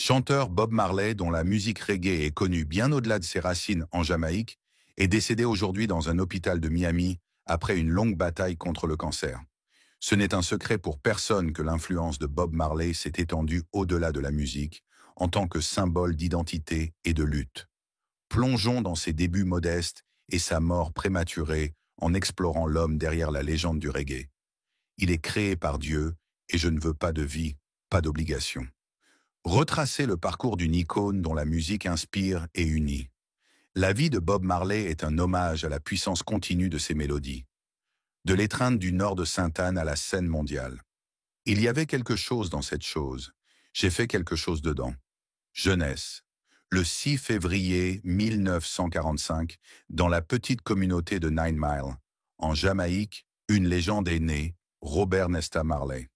Chanteur Bob Marley, dont la musique reggae est connue bien au-delà de ses racines en Jamaïque, est décédé aujourd'hui dans un hôpital de Miami après une longue bataille contre le cancer. Ce n'est un secret pour personne que l'influence de Bob Marley s'est étendue au-delà de la musique, en tant que symbole d'identité et de lutte. Plongeons dans ses débuts modestes et sa mort prématurée en explorant l'homme derrière la légende du reggae. Il est créé par Dieu et je ne veux pas de vie, pas d'obligation. Retracer le parcours d'une icône dont la musique inspire et unit. La vie de Bob Marley est un hommage à la puissance continue de ses mélodies. De l'étreinte du nord de Sainte-Anne à la scène mondiale. Il y avait quelque chose dans cette chose. J'ai fait quelque chose dedans. Jeunesse. Le 6 février 1945, dans la petite communauté de Nine Mile, en Jamaïque, une légende est née, Robert Nesta Marley.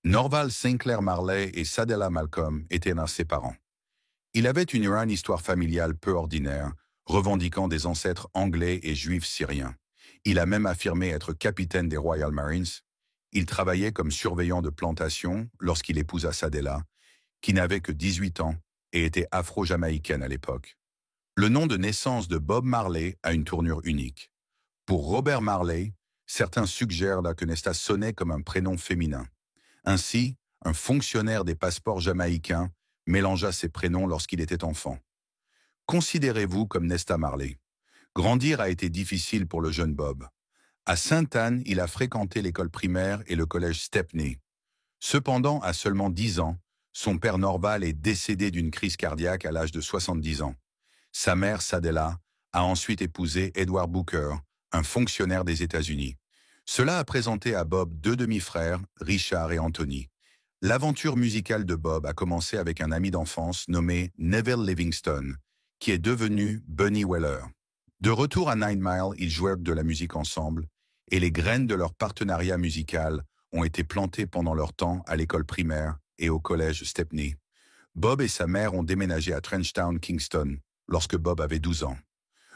Norval Sinclair Marley et Sadela Malcolm étaient ses parents. Il avait une histoire familiale peu ordinaire, revendiquant des ancêtres anglais et juifs syriens. Il a même affirmé être capitaine des Royal Marines. Il travaillait comme surveillant de plantation lorsqu'il épousa Sadela, qui n'avait que 18 ans et était afro-jamaïcaine à l'époque. Le nom de naissance de Bob Marley a une tournure unique. Pour Robert Marley, certains suggèrent que Nesta sonnait comme un prénom féminin. Ainsi, un fonctionnaire des passeports jamaïcains mélangea ses prénoms lorsqu'il était enfant. Considérez-vous comme Nesta Marley. Grandir a été difficile pour le jeune Bob. À Sainte-Anne, il a fréquenté l'école primaire et le collège Stepney. Cependant, à seulement 10 ans, son père Norval est décédé d'une crise cardiaque à l'âge de 70 ans. Sa mère, Sadela, a ensuite épousé Edward Booker, un fonctionnaire des États-Unis. Cela a présenté à Bob deux demi-frères, Richard et Anthony. L'aventure musicale de Bob a commencé avec un ami d'enfance nommé Neville Livingston, qui est devenu Bunny Weller. De retour à Nine Mile, ils jouèrent de la musique ensemble, et les graines de leur partenariat musical ont été plantées pendant leur temps à l'école primaire et au collège Stepney. Bob et sa mère ont déménagé à Trenchtown, Kingston, lorsque Bob avait 12 ans.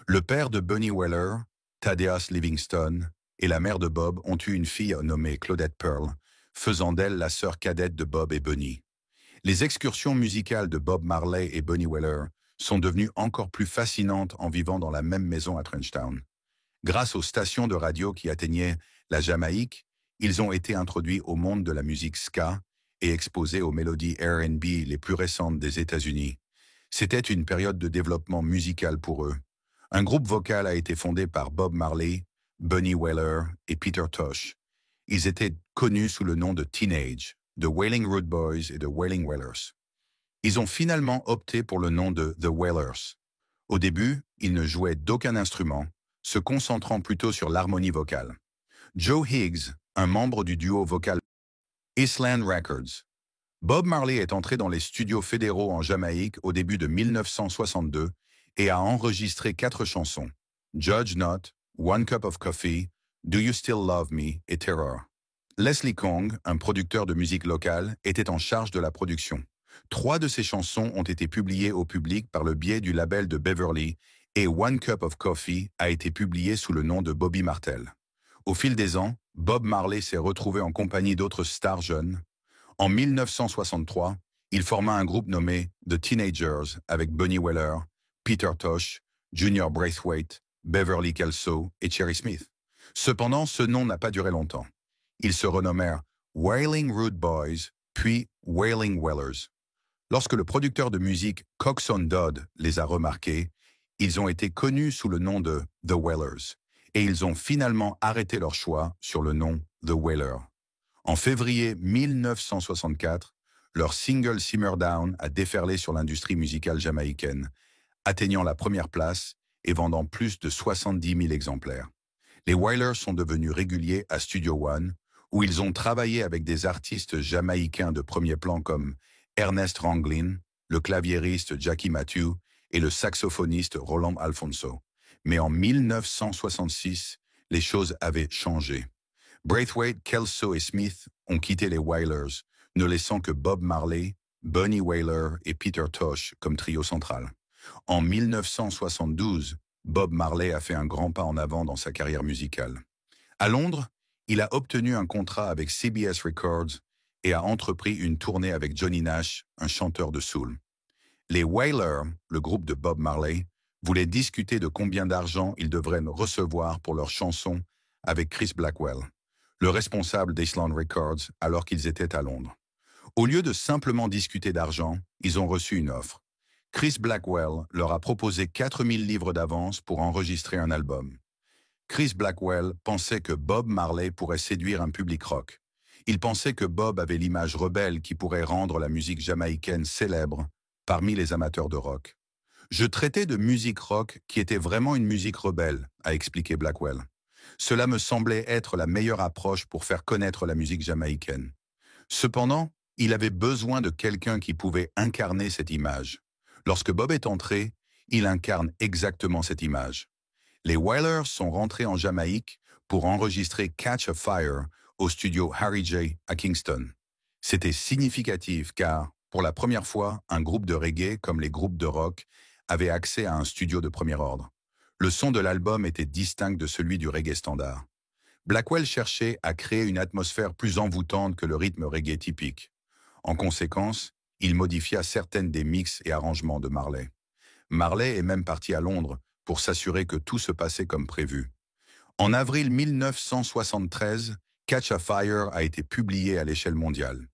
Le père de Bunny Weller, Thaddeus Livingston, et la mère de Bob ont eu une fille nommée Claudette Pearl, faisant d'elle la sœur cadette de Bob et Bunny. Les excursions musicales de Bob Marley et Bunny Weller sont devenues encore plus fascinantes en vivant dans la même maison à Trenchtown. Grâce aux stations de radio qui atteignaient la Jamaïque, ils ont été introduits au monde de la musique ska et exposés aux mélodies R&B les plus récentes des États-Unis. C'était une période de développement musical pour eux. Un groupe vocal a été fondé par Bob Marley, Bunny Weller et Peter Tosh. Ils étaient connus sous le nom de Teenage, The Wailing Rude Boys et The Wailing Wailers. Ils ont finalement opté pour le nom de The Wailers. Au début, ils ne jouaient d'aucun instrument, se concentrant plutôt sur l'harmonie vocale. Joe Higgs, un membre du duo vocal Island Records. Bob Marley est entré dans les studios fédéraux en Jamaïque au début de 1962 et a enregistré 4 chansons: Judge Not, One Cup of Coffee, Do You Still Love Me et Terror. Leslie Kong, un producteur de musique locale, était en charge de la production. 3 de ces chansons ont été publiées au public par le biais du label de Beverly et One Cup of Coffee a été publié sous le nom de Bobby Martel. Au fil des ans, Bob Marley s'est retrouvé en compagnie d'autres stars jeunes. En 1963, il forma un groupe nommé The Teenagers avec Bunny Weller, Peter Tosh, Junior Braithwaite, Beverly Kelso et Cherry Smith. Cependant, ce nom n'a pas duré longtemps. Ils se renommèrent Wailing Rude Boys, puis Wailing Wailers. Lorsque le producteur de musique Coxsone Dodd les a remarqués, ils ont été connus sous le nom de The Wailers, et ils ont finalement arrêté leur choix sur le nom The Wailer. En février 1964, leur single Simmer Down a déferlé sur l'industrie musicale jamaïcaine, atteignant la première place et vendant plus de 70 000 exemplaires. Les Wailers sont devenus réguliers à Studio One, où ils ont travaillé avec des artistes jamaïcains de premier plan comme Ernest Ranglin, le claviériste Jackie Matthew et le saxophoniste Roland Alfonso. Mais en 1966, les choses avaient changé. Braithwaite, Kelso et Smith ont quitté les Wailers, ne laissant que Bob Marley, Bunny Weller et Peter Tosh comme trio central. En 1972, Bob Marley a fait un grand pas en avant dans sa carrière musicale. À Londres, il a obtenu un contrat avec CBS Records et a entrepris une tournée avec Johnny Nash, un chanteur de soul. Les Wailers, le groupe de Bob Marley, voulaient discuter de combien d'argent ils devraient recevoir pour leurs chansons avec Chris Blackwell, le responsable d'Island Records alors qu'ils étaient à Londres. Au lieu de simplement discuter d'argent, ils ont reçu une offre. Chris Blackwell leur a proposé 4000 livres d'avance pour enregistrer un album. Chris Blackwell pensait que Bob Marley pourrait séduire un public rock. Il pensait que Bob avait l'image rebelle qui pourrait rendre la musique jamaïcaine célèbre parmi les amateurs de rock. Je traitais de musique rock qui était vraiment une musique rebelle, a expliqué Blackwell. Cela me semblait être la meilleure approche pour faire connaître la musique jamaïcaine. Cependant, il avait besoin de quelqu'un qui pouvait incarner cette image. Lorsque Bob est entré, il incarne exactement cette image. Les Wailers sont rentrés en Jamaïque pour enregistrer Catch a Fire au studio Harry J à Kingston. C'était significatif car, pour la première fois, un groupe de reggae comme les groupes de rock avait accès à un studio de premier ordre. Le son de l'album était distinct de celui du reggae standard. Blackwell cherchait à créer une atmosphère plus envoûtante que le rythme reggae typique. En conséquence, il modifia certaines des mix et arrangements de Marley. Marley est même parti à Londres pour s'assurer que tout se passait comme prévu. En avril 1973, Catch a Fire a été publié à l'échelle mondiale.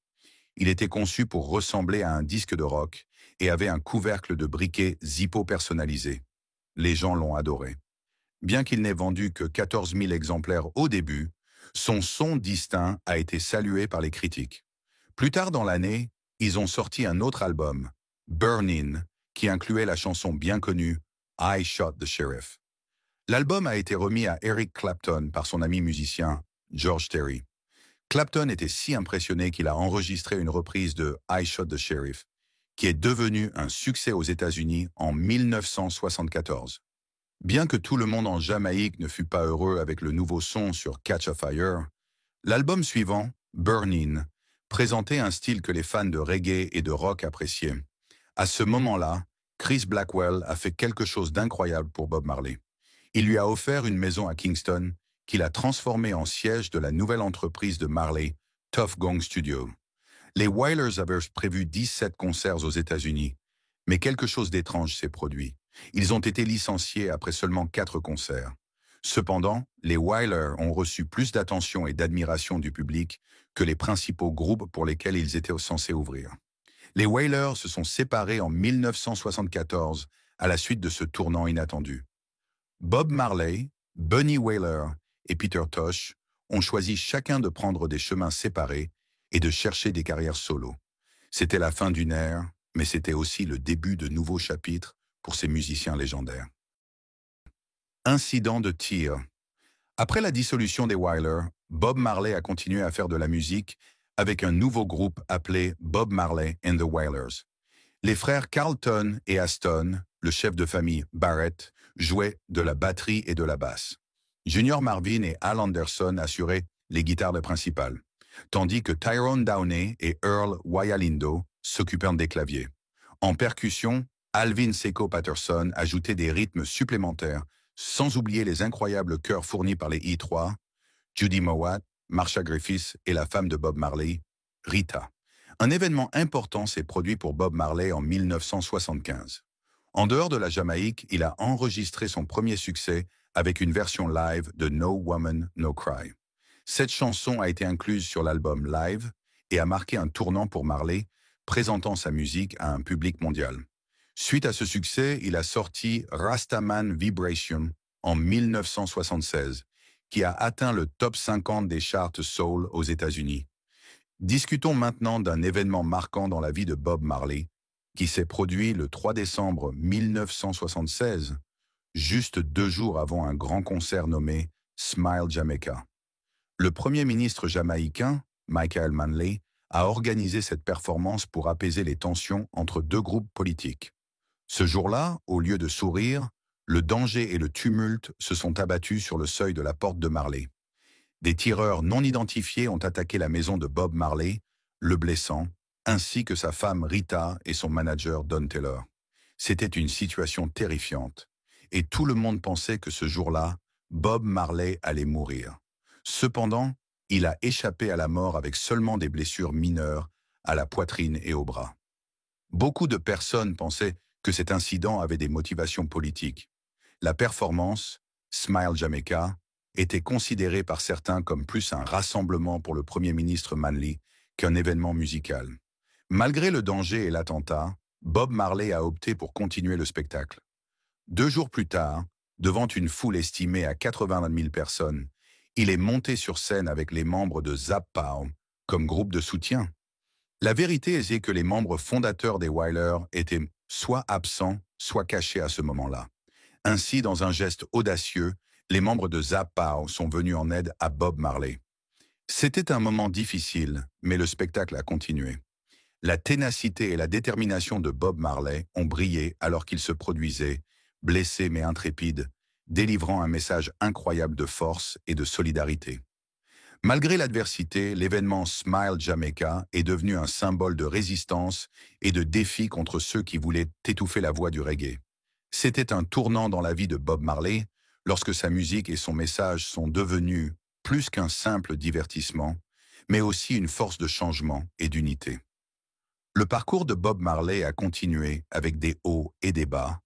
Il était conçu pour ressembler à un disque de rock et avait un couvercle de briquet Zippo personnalisé. Les gens l'ont adoré. Bien qu'il n'ait vendu que 14 000 exemplaires au début, son son distinct a été salué par les critiques. Plus tard dans l'année, ils ont sorti un autre album, Burnin', qui incluait la chanson bien connue I Shot the Sheriff. L'album a été remis à Eric Clapton par son ami musicien George Terry. Clapton était si impressionné qu'il a enregistré une reprise de I Shot the Sheriff, qui est devenue un succès aux États-Unis en 1974. Bien que tout le monde en Jamaïque ne fût pas heureux avec le nouveau son sur Catch a Fire, l'album suivant, Burnin', présentait un style que les fans de reggae et de rock appréciaient. À ce moment-là, Chris Blackwell a fait quelque chose d'incroyable pour Bob Marley. Il lui a offert une maison à Kingston qu'il a transformée en siège de la nouvelle entreprise de Marley, Tuff Gong Studio. Les Wailers avaient prévu 17 concerts aux États-Unis, mais quelque chose d'étrange s'est produit. Ils ont été licenciés après seulement 4 concerts. Cependant, les Wailers ont reçu plus d'attention et d'admiration du public que les principaux groupes pour lesquels ils étaient censés ouvrir. Les Wailers se sont séparés en 1974 à la suite de ce tournant inattendu. Bob Marley, Bunny Wailer et Peter Tosh ont choisi chacun de prendre des chemins séparés et de chercher des carrières solo. C'était la fin d'une ère, mais c'était aussi le début de nouveaux chapitres pour ces musiciens légendaires. Incident de tir. Après la dissolution des Wailers, Bob Marley a continué à faire de la musique avec un nouveau groupe appelé Bob Marley and the Wailers. Les frères Carlton et Aston, le chef de famille Barrett, jouaient de la batterie et de la basse. Junior Marvin et Al Anderson assuraient les guitares principales, tandis que Tyrone Downey et Earl Wyalindo s'occupaient des claviers. En percussion, Alvin Seco Patterson ajoutait des rythmes supplémentaires, sans oublier les incroyables chœurs fournis par les I3, Judy Mowat, Marsha Griffiths et la femme de Bob Marley, Rita. Un événement important s'est produit pour Bob Marley en 1975. En dehors de la Jamaïque, il a enregistré son premier succès avec une version live de No Woman, No Cry. Cette chanson a été incluse sur l'album Live et a marqué un tournant pour Marley, présentant sa musique à un public mondial. Suite à ce succès, il a sorti Rastaman Vibration en 1976, qui a atteint le top 50 des charts soul aux États-Unis. Discutons maintenant d'un événement marquant dans la vie de Bob Marley, qui s'est produit le 3 décembre 1976, juste 2 jours avant un grand concert nommé Smile Jamaica. Le premier ministre jamaïcain, Michael Manley, a organisé cette performance pour apaiser les tensions entre 2 groupes politiques. Ce jour-là, au lieu de sourire, le danger et le tumulte se sont abattus sur le seuil de la porte de Marley. Des tireurs non identifiés ont attaqué la maison de Bob Marley, le blessant, ainsi que sa femme Rita et son manager Don Taylor. C'était une situation terrifiante, et tout le monde pensait que ce jour-là, Bob Marley allait mourir. Cependant, il a échappé à la mort avec seulement des blessures mineures à la poitrine et au bras. Beaucoup de personnes pensaient que cet incident avait des motivations politiques. La performance, Smile Jamaica, était considérée par certains comme plus un rassemblement pour le Premier ministre Manley qu'un événement musical. Malgré le danger et l'attentat, Bob Marley a opté pour continuer le spectacle. 2 jours plus tard, devant une foule estimée à 80 000 personnes, il est monté sur scène avec les membres de Zap Pow comme groupe de soutien. La vérité est que les membres fondateurs des Wailers étaient soit absents, soit cachés à ce moment-là. Ainsi, dans un geste audacieux, les membres de Zap Pow sont venus en aide à Bob Marley. C'était un moment difficile, mais le spectacle a continué. La ténacité et la détermination de Bob Marley ont brillé alors qu'il se produisait, blessé mais intrépide, délivrant un message incroyable de force et de solidarité. Malgré l'adversité, l'événement Smile Jamaica est devenu un symbole de résistance et de défi contre ceux qui voulaient étouffer la voix du reggae. C'était un tournant dans la vie de Bob Marley, lorsque sa musique et son message sont devenus plus qu'un simple divertissement, mais aussi une force de changement et d'unité. Le parcours de Bob Marley a continué avec des hauts et des bas,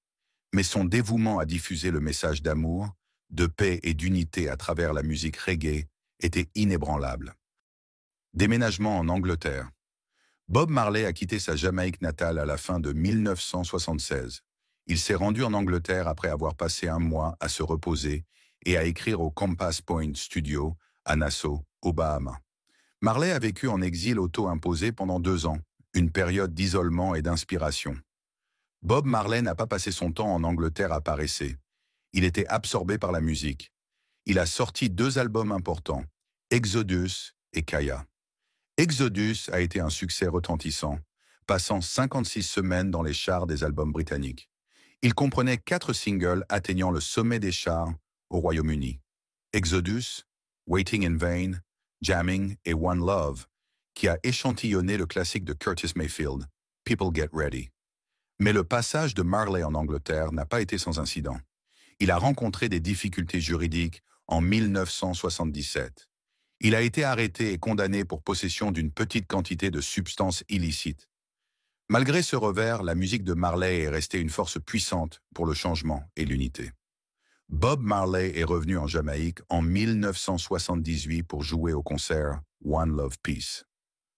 mais son dévouement à diffuser le message d'amour, de paix et d'unité à travers la musique reggae était inébranlable. Déménagement en Angleterre. Bob Marley a quitté sa Jamaïque natale à la fin de 1976. Il s'est rendu en Angleterre après avoir passé un mois à se reposer et à écrire au Compass Point Studio à Nassau, aux Bahamas. Marley a vécu en exil auto-imposé pendant 2 ans, une période d'isolement et d'inspiration. Bob Marley n'a pas passé son temps en Angleterre à paresser. Il était absorbé par la musique. Il a sorti 2 albums importants, Exodus et Kaya. Exodus a été un succès retentissant, passant 56 semaines dans les charts des albums britanniques. Il comprenait 4 singles atteignant le sommet des charts au Royaume-Uni. Exodus, Waiting in Vain, Jamming et One Love, qui a échantillonné le classique de Curtis Mayfield, People Get Ready. Mais le passage de Marley en Angleterre n'a pas été sans incident. Il a rencontré des difficultés juridiques en 1977. Il a été arrêté et condamné pour possession d'une petite quantité de substances illicites. Malgré ce revers, la musique de Marley est restée une force puissante pour le changement et l'unité. Bob Marley est revenu en Jamaïque en 1978 pour jouer au concert One Love Peace.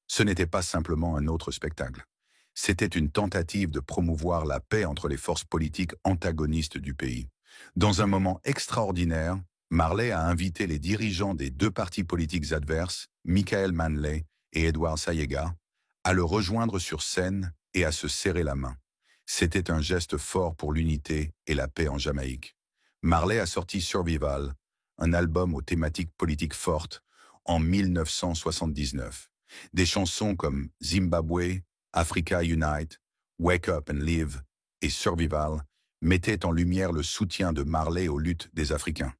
Ce n'était pas simplement un autre spectacle. C'était une tentative de promouvoir la paix entre les forces politiques antagonistes du pays. Dans un moment extraordinaire, Marley a invité les dirigeants des 2 partis politiques adverses, Michael Manley et Edward Sayega, à le rejoindre sur scène et à se serrer la main. C'était un geste fort pour l'unité et la paix en Jamaïque. Marley a sorti Survival, un album aux thématiques politiques fortes, en 1979. Des chansons comme Zimbabwe, Africa Unite, Wake Up and Live et Survival mettaient en lumière le soutien de Marley aux luttes des Africains.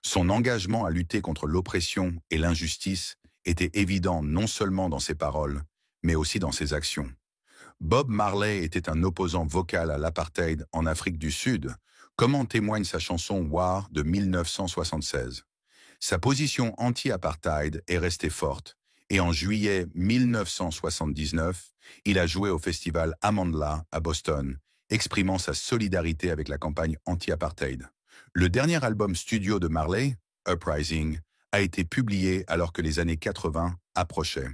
Son engagement à lutter contre l'oppression et l'injustice était évident non seulement dans ses paroles, mais aussi dans ses actions. Bob Marley était un opposant vocal à l'apartheid en Afrique du Sud, comme en témoigne sa chanson War de 1976. Sa position anti-apartheid est restée forte, et en juillet 1979, il a joué au festival Amandla à Boston, exprimant sa solidarité avec la campagne anti-apartheid. Le dernier album studio de Marley, Uprising, a été publié alors que les années 80 approchaient.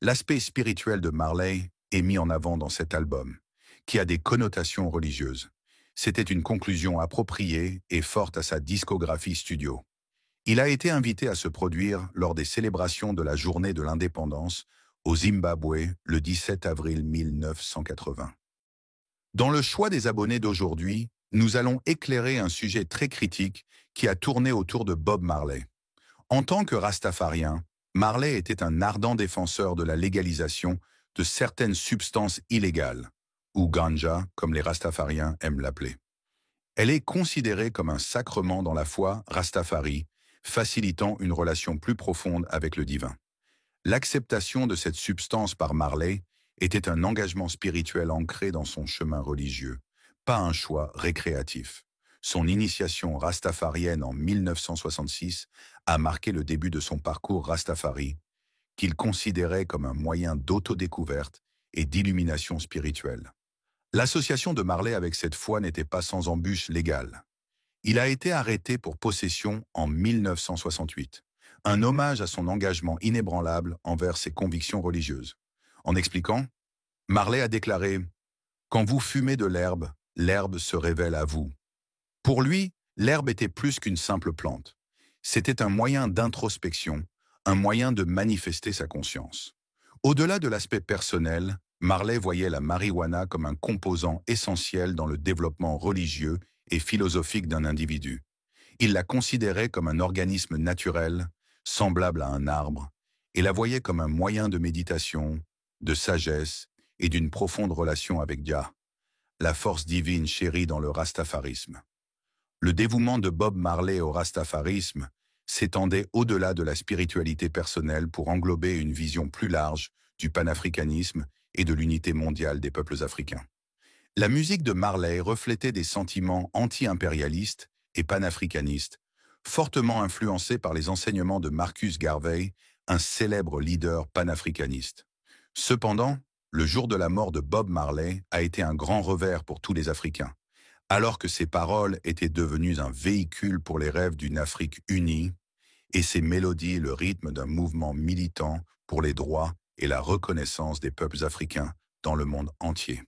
L'aspect spirituel de Marley est mis en avant dans cet album, qui a des connotations religieuses. C'était une conclusion appropriée et forte à sa discographie studio. Il a été invité à se produire lors des célébrations de la Journée de l'Indépendance au Zimbabwe le 17 avril 1980. Dans le choix des abonnés d'aujourd'hui, nous allons éclairer un sujet très critique qui a tourné autour de Bob Marley. En tant que rastafarien, Marley était un ardent défenseur de la légalisation de certaines substances illégales, ou ganja, comme les rastafariens aiment l'appeler. Elle est considérée comme un sacrement dans la foi rastafari, facilitant une relation plus profonde avec le divin. L'acceptation de cette substance par Marley était un engagement spirituel ancré dans son chemin religieux, pas un choix récréatif. Son initiation rastafarienne en 1966 a marqué le début de son parcours rastafari, qu'il considérait comme un moyen d'autodécouverte et d'illumination spirituelle. L'association de Marley avec cette foi n'était pas sans embûches légales. Il a été arrêté pour possession en 1968, un hommage à son engagement inébranlable envers ses convictions religieuses. En expliquant, Marley a déclaré « Quand vous fumez de l'herbe, l'herbe se révèle à vous ». Pour lui, l'herbe était plus qu'une simple plante. C'était un moyen d'introspection, un moyen de manifester sa conscience. Au-delà de l'aspect personnel, Marley voyait la marijuana comme un composant essentiel dans le développement religieux et philosophique d'un individu. Il la considérait comme un organisme naturel, semblable à un arbre, et la voyait comme un moyen de méditation, de sagesse et d'une profonde relation avec Jah, la force divine chérie dans le rastafarisme. Le dévouement de Bob Marley au rastafarisme s'étendait au-delà de la spiritualité personnelle pour englober une vision plus large du panafricanisme et de l'unité mondiale des peuples africains. La musique de Marley reflétait des sentiments anti-impérialistes et panafricanistes, fortement influencés par les enseignements de Marcus Garvey, un célèbre leader panafricaniste. Cependant, le jour de la mort de Bob Marley a été un grand revers pour tous les Africains. Alors que ses paroles étaient devenues un véhicule pour les rêves d'une Afrique unie, et ses mélodies le rythme d'un mouvement militant pour les droits et la reconnaissance des peuples africains dans le monde entier.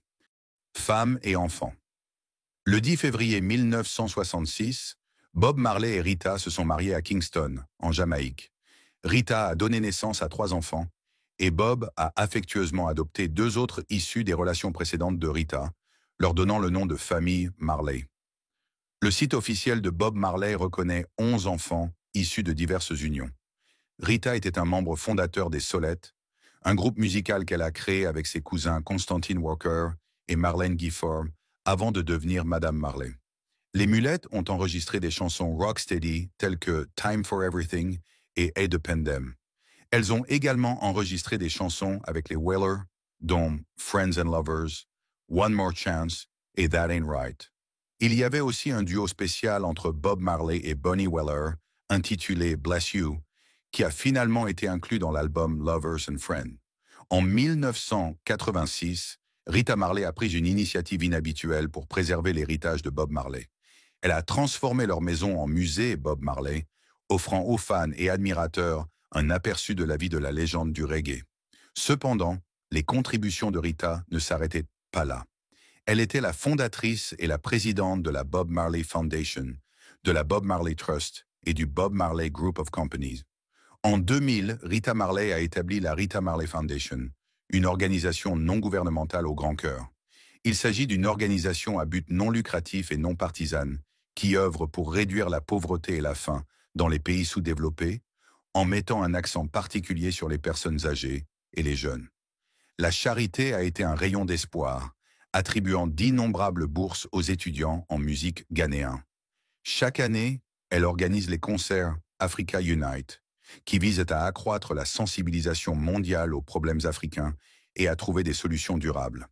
Femmes et enfants. Le 10 février 1966, Bob Marley et Rita se sont mariés à Kingston, en Jamaïque. Rita a donné naissance à 3 enfants, et Bob a affectueusement adopté 2 autres issus des relations précédentes de Rita, leur donnant le nom de famille Marley. Le site officiel de Bob Marley reconnaît 11 enfants issus de diverses unions. Rita était un membre fondateur des Solettes, un groupe musical qu'elle a créé avec ses cousins Constantine Walker et Marlene Gifford avant de devenir Madame Marley. Les Mulettes ont enregistré des chansons rocksteady telles que Time for Everything et Independem. Elles ont également enregistré des chansons avec les Wailers, dont Friends and Lovers, One More Chance et That Ain't Right. Il y avait aussi un duo spécial entre Bob Marley et Bunny Weller, intitulé Bless You, qui a finalement été inclus dans l'album Lovers and Friends. En 1986, Rita Marley a pris une initiative inhabituelle pour préserver l'héritage de Bob Marley. Elle a transformé leur maison en musée Bob Marley, offrant aux fans et admirateurs un aperçu de la vie de la légende du reggae. Cependant, les contributions de Rita ne s'arrêtaient pas là. Elle était la fondatrice et la présidente de la Bob Marley Foundation, de la Bob Marley Trust et du Bob Marley Group of Companies. En 2000, Rita Marley a établi la Rita Marley Foundation, une organisation non gouvernementale au grand cœur. Il s'agit d'une organisation à but non lucratif et non partisane qui œuvre pour réduire la pauvreté et la faim dans les pays sous-développés en mettant un accent particulier sur les personnes âgées et les jeunes. La charité a été un rayon d'espoir, attribuant d'innombrables bourses aux étudiants en musique ghanéens. Chaque année, elle organise les concerts Africa Unite, qui visent à accroître la sensibilisation mondiale aux problèmes africains et à trouver des solutions durables.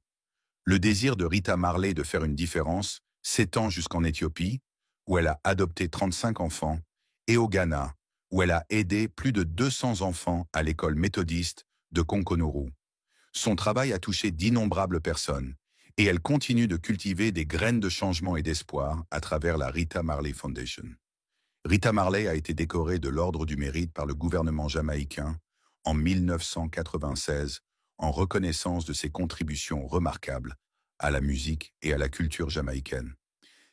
Le désir de Rita Marley de faire une différence s'étend jusqu'en Éthiopie, où elle a adopté 35 enfants, et au Ghana, où elle a aidé plus de 200 enfants à l'école méthodiste de Konkonoru. Son travail a touché d'innombrables personnes, et elle continue de cultiver des graines de changement et d'espoir à travers la Rita Marley Foundation. Rita Marley a été décorée de l'Ordre du Mérite par le gouvernement jamaïcain en 1996 en reconnaissance de ses contributions remarquables à la musique et à la culture jamaïcaine.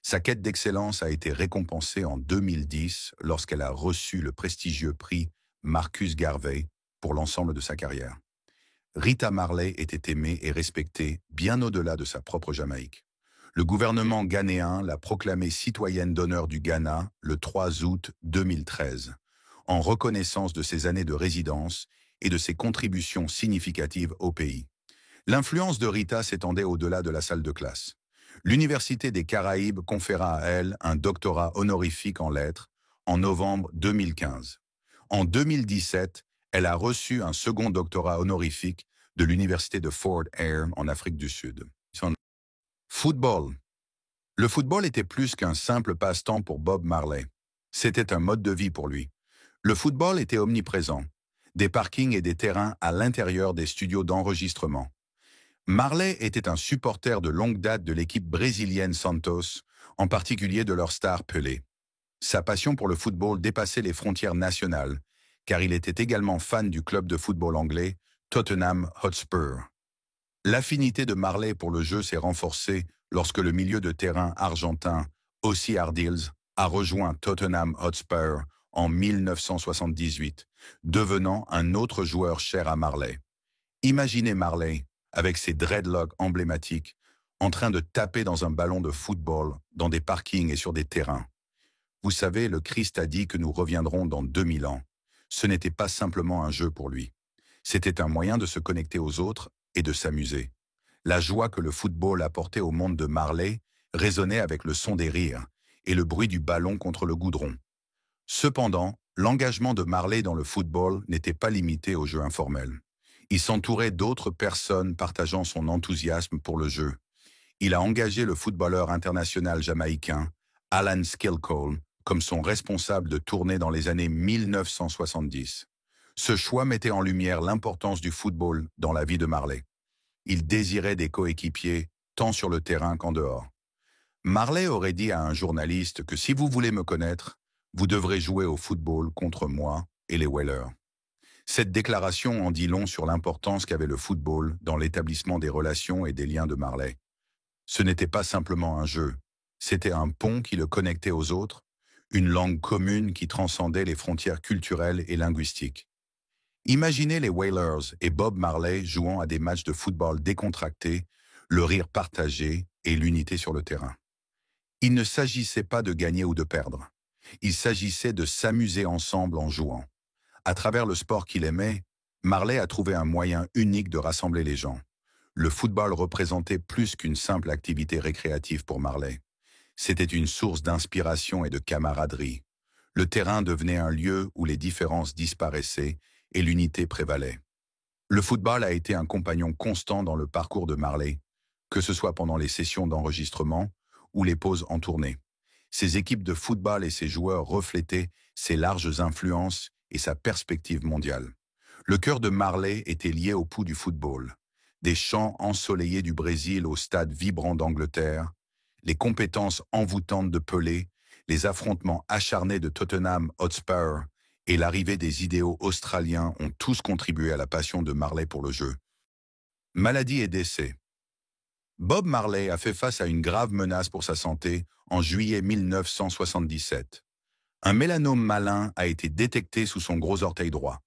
Sa quête d'excellence a été récompensée en 2010 lorsqu'elle a reçu le prestigieux prix Marcus Garvey pour l'ensemble de sa carrière. Rita Marley était aimée et respectée bien au-delà de sa propre Jamaïque. Le gouvernement ghanéen l'a proclamée citoyenne d'honneur du Ghana le 3 août 2013, en reconnaissance de ses années de résidence et de ses contributions significatives au pays. L'influence de Rita s'étendait au-delà de la salle de classe. L'Université des Caraïbes conféra à elle un doctorat honorifique en lettres en novembre 2015. En 2017, elle a reçu un second doctorat honorifique de l'Université de Fort Hare en Afrique du Sud. Football. Le football était plus qu'un simple passe-temps pour Bob Marley. C'était un mode de vie pour lui. Le football était omniprésent. Des parkings et des terrains à l'intérieur des studios d'enregistrement. Marley était un supporter de longue date de l'équipe brésilienne Santos, en particulier de leur star Pelé. Sa passion pour le football dépassait les frontières nationales, car il était également fan du club de football anglais Tottenham Hotspur. L'affinité de Marley pour le jeu s'est renforcée lorsque le milieu de terrain argentin Ossie Ardiles a rejoint Tottenham Hotspur en 1978, devenant un autre joueur cher à Marley. Imaginez Marley, avec ses dreadlocks emblématiques, en train de taper dans un ballon de football, dans des parkings et sur des terrains. Vous savez, le Christ a dit que nous reviendrons dans 2000 ans. Ce n'était pas simplement un jeu pour lui. C'était un moyen de se connecter aux autres et de s'amuser. La joie que le football apportait au monde de Marley résonnait avec le son des rires et le bruit du ballon contre le goudron. Cependant, l'engagement de Marley dans le football n'était pas limité au jeu informel. Il s'entourait d'autres personnes partageant son enthousiasme pour le jeu. Il a engagé le footballeur international jamaïcain Alan Skillcole comme son responsable de tournée dans les années 1970. Ce choix mettait en lumière l'importance du football dans la vie de Marley. Il désirait des coéquipiers, tant sur le terrain qu'en dehors. Marley aurait dit à un journaliste que si vous voulez me connaître, vous devrez jouer au football contre moi et les Whalers. Cette déclaration en dit long sur l'importance qu'avait le football dans l'établissement des relations et des liens de Marley. Ce n'était pas simplement un jeu, c'était un pont qui le connectait aux autres, une langue commune qui transcendait les frontières culturelles et linguistiques. Imaginez les Whalers et Bob Marley jouant à des matchs de football décontractés, le rire partagé et l'unité sur le terrain. Il ne s'agissait pas de gagner ou de perdre. Il s'agissait de s'amuser ensemble en jouant. À travers le sport qu'il aimait, Marley a trouvé un moyen unique de rassembler les gens. Le football représentait plus qu'une simple activité récréative pour Marley. C'était une source d'inspiration et de camaraderie. Le terrain devenait un lieu où les différences disparaissaient et l'unité prévalait. Le football a été un compagnon constant dans le parcours de Marley, que ce soit pendant les sessions d'enregistrement ou les pauses en tournée. Ses équipes de football et ses joueurs reflétaient ses larges influences et sa perspective mondiale. Le cœur de Marley était lié au pouls du football. Des champs ensoleillés du Brésil au stade vibrant d'Angleterre, les compétences envoûtantes de Pelé, les affrontements acharnés de Tottenham Hotspur et l'arrivée des idéaux australiens ont tous contribué à la passion de Marley pour le jeu. Maladie et décès. Bob Marley a fait face à une grave menace pour sa santé en juillet 1977. Un mélanome malin a été détecté sous son gros orteil droit.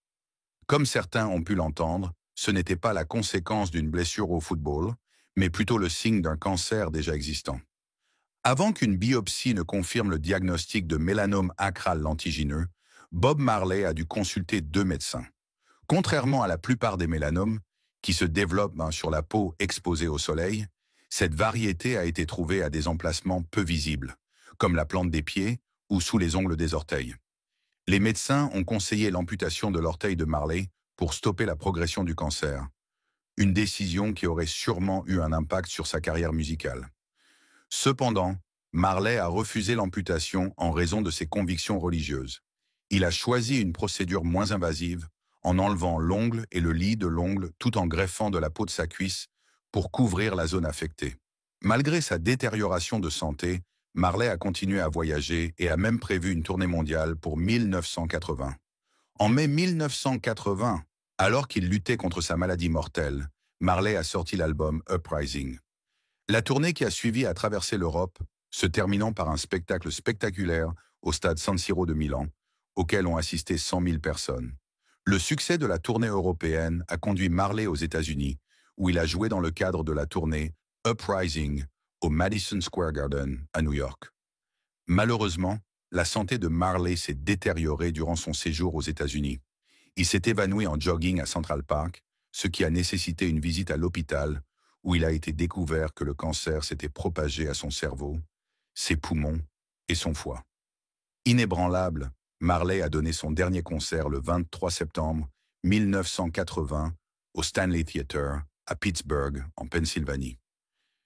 Comme certains ont pu l'entendre, ce n'était pas la conséquence d'une blessure au football, mais plutôt le signe d'un cancer déjà existant. Avant qu'une biopsie ne confirme le diagnostic de mélanome acral lentigineux, Bob Marley a dû consulter 2 médecins. Contrairement à la plupart des mélanomes, qui se développent sur la peau exposée au soleil, cette variété a été trouvée à des emplacements peu visibles, comme la plante des pieds ou sous les ongles des orteils. Les médecins ont conseillé l'amputation de l'orteil de Marley pour stopper la progression du cancer, une décision qui aurait sûrement eu un impact sur sa carrière musicale. Cependant, Marley a refusé l'amputation en raison de ses convictions religieuses. Il a choisi une procédure moins invasive, en enlevant l'ongle et le lis de l'ongle tout en greffant de la peau de sa cuisse pour couvrir la zone affectée. Malgré sa détérioration de santé, Marley a continué à voyager et a même prévu une tournée mondiale pour 1980. En mai 1980, alors qu'il luttait contre sa maladie mortelle, Marley a sorti l'album Uprising. La tournée qui a suivi a traversé l'Europe, se terminant par un spectacle spectaculaire au stade San Siro de Milan, auquel ont assisté 100 000 personnes. Le succès de la tournée européenne a conduit Marley aux États-Unis, où il a joué dans le cadre de la tournée Uprising au Madison Square Garden à New York. Malheureusement, la santé de Marley s'est détériorée durant son séjour aux États-Unis. Il s'est évanoui en jogging à Central Park, ce qui a nécessité une visite à l'hôpital, où il a été découvert que le cancer s'était propagé à son cerveau, ses poumons et son foie. Inébranlable, Marley a donné son dernier concert le 23 septembre 1980 au Stanley Theatre à Pittsburgh, en Pennsylvanie.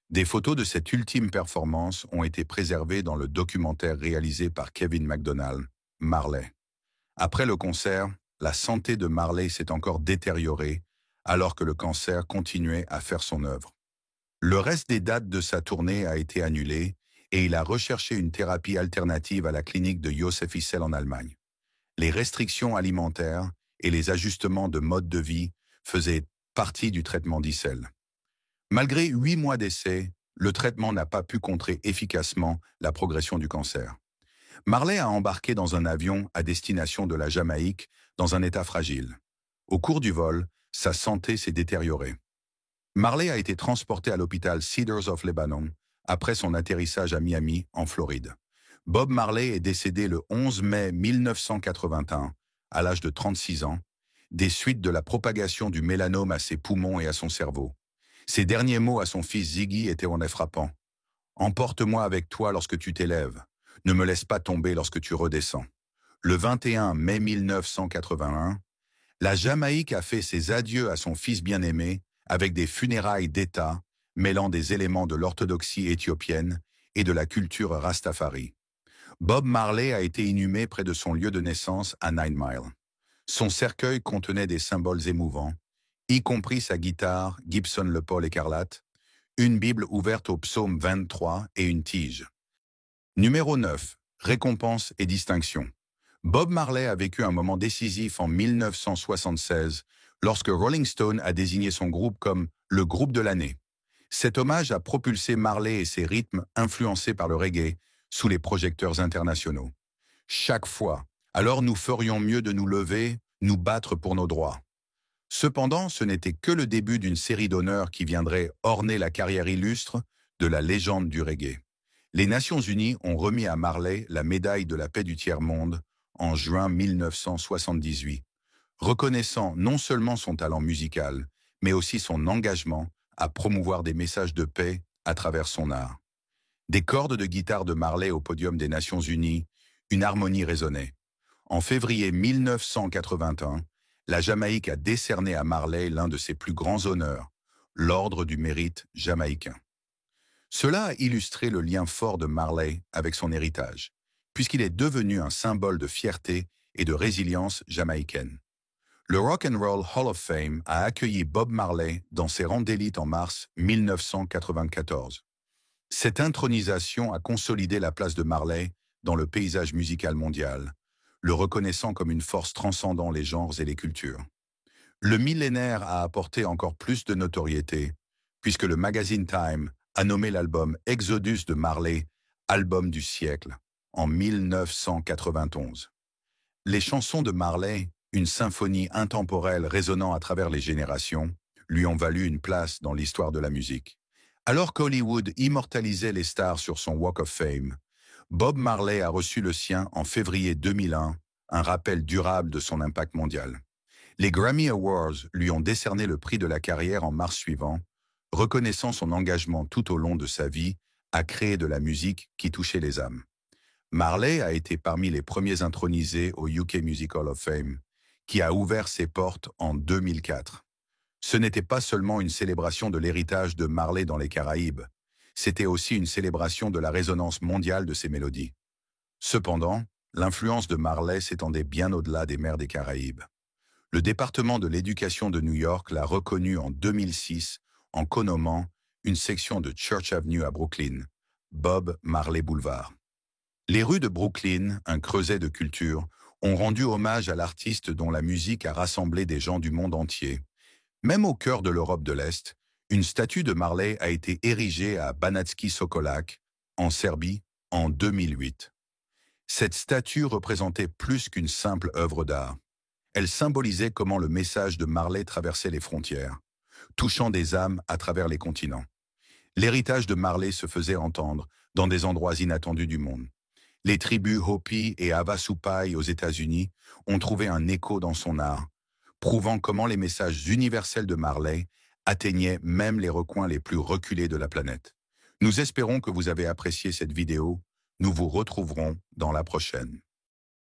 Des photos de cette ultime performance ont été préservées dans le documentaire réalisé par Kevin MacDonald, Marley. Après le concert, la santé de Marley s'est encore détériorée alors que le cancer continuait à faire son œuvre. Le reste des dates de sa tournée a été annulé et il a recherché une thérapie alternative à la clinique de Josef Issel en Allemagne. Les restrictions alimentaires et les ajustements de mode de vie faisaient partie du traitement d'Issel. Malgré 8 mois d'essai, le traitement n'a pas pu contrer efficacement la progression du cancer. Marley a embarqué dans un avion à destination de la Jamaïque dans un état fragile. Au cours du vol, sa santé s'est détériorée. Marley a été transporté à l'hôpital Cedars of Lebanon après son atterrissage à Miami, en Floride. Bob Marley est décédé le 11 mai 1981, à l'âge de 36 ans, des suites de la propagation du mélanome à ses poumons et à son cerveau. Ses derniers mots à son fils Ziggy étaient en frappants. « Emporte-moi avec toi lorsque tu t'élèves. Ne me laisse pas tomber lorsque tu redescends. » Le 21 mai 1981, la Jamaïque a fait ses adieux à son fils bien-aimé avec des funérailles d'État mêlant des éléments de l'orthodoxie éthiopienne et de la culture rastafari. Bob Marley a été inhumé près de son lieu de naissance à Nine Mile. Son cercueil contenait des symboles émouvants, y compris sa guitare Gibson Les Paul écarlate, une Bible ouverte au psaume 23 et une tige. Numéro 9. Récompenses et distinctions. Bob Marley a vécu un moment décisif en 1976 lorsque Rolling Stone a désigné son groupe comme le groupe de l'année. Cet hommage a propulsé Marley et ses rythmes influencés par le reggae sous les projecteurs internationaux. Chaque fois, alors nous ferions mieux de nous lever, nous battre pour nos droits. Cependant, ce n'était que le début d'une série d'honneurs qui viendrait orner la carrière illustre de la légende du reggae. Les Nations Unies ont remis à Marley la médaille de la paix du tiers-monde en juin 1978, reconnaissant non seulement son talent musical, mais aussi son engagement à promouvoir des messages de paix à travers son art. Des cordes de guitare de Marley au podium des Nations Unies, une harmonie résonnait. En février 1981, la Jamaïque a décerné à Marley l'un de ses plus grands honneurs, l'Ordre du Mérite jamaïcain. Cela a illustré le lien fort de Marley avec son héritage, puisqu'il est devenu un symbole de fierté et de résilience jamaïcaine. Le Rock and Roll Hall of Fame a accueilli Bob Marley dans ses rangs d'élite en mars 1994. Cette intronisation a consolidé la place de Marley dans le paysage musical mondial, le reconnaissant comme une force transcendant les genres et les cultures. Le millénaire a apporté encore plus de notoriété, puisque le magazine Time a nommé l'album Exodus de Marley « Album du siècle » en 1991. Les chansons de Marley, une symphonie intemporelle résonnant à travers les générations, lui ont valu une place dans l'histoire de la musique. Alors qu'Hollywood immortalisait les stars sur son Walk of Fame, Bob Marley a reçu le sien en février 2001, un rappel durable de son impact mondial. Les Grammy Awards lui ont décerné le prix de la carrière en mars suivant, reconnaissant son engagement tout au long de sa vie à créer de la musique qui touchait les âmes. Marley a été parmi les premiers intronisés au UK Music Hall of Fame, qui a ouvert ses portes en 2004. Ce n'était pas seulement une célébration de l'héritage de Marley dans les Caraïbes, c'était aussi une célébration de la résonance mondiale de ses mélodies. Cependant, l'influence de Marley s'étendait bien au-delà des mers des Caraïbes. Le département de l'éducation de New York l'a reconnu en 2006 en connommant une section de Church Avenue à Brooklyn, Bob Marley Boulevard. Les rues de Brooklyn, un creuset de culture, ont rendu hommage à l'artiste dont la musique a rassemblé des gens du monde entier. Même au cœur de l'Europe de l'Est, une statue de Marley a été érigée à Banatski Sokolac, en Serbie, en 2008. Cette statue représentait plus qu'une simple œuvre d'art. Elle symbolisait comment le message de Marley traversait les frontières, touchant des âmes à travers les continents. L'héritage de Marley se faisait entendre dans des endroits inattendus du monde. Les tribus Hopi et Havasupai aux États-Unis ont trouvé un écho dans son art, prouvant comment les messages universels de Marley atteignaient même les recoins les plus reculés de la planète. Nous espérons que vous avez apprécié cette vidéo. Nous vous retrouverons dans la prochaine.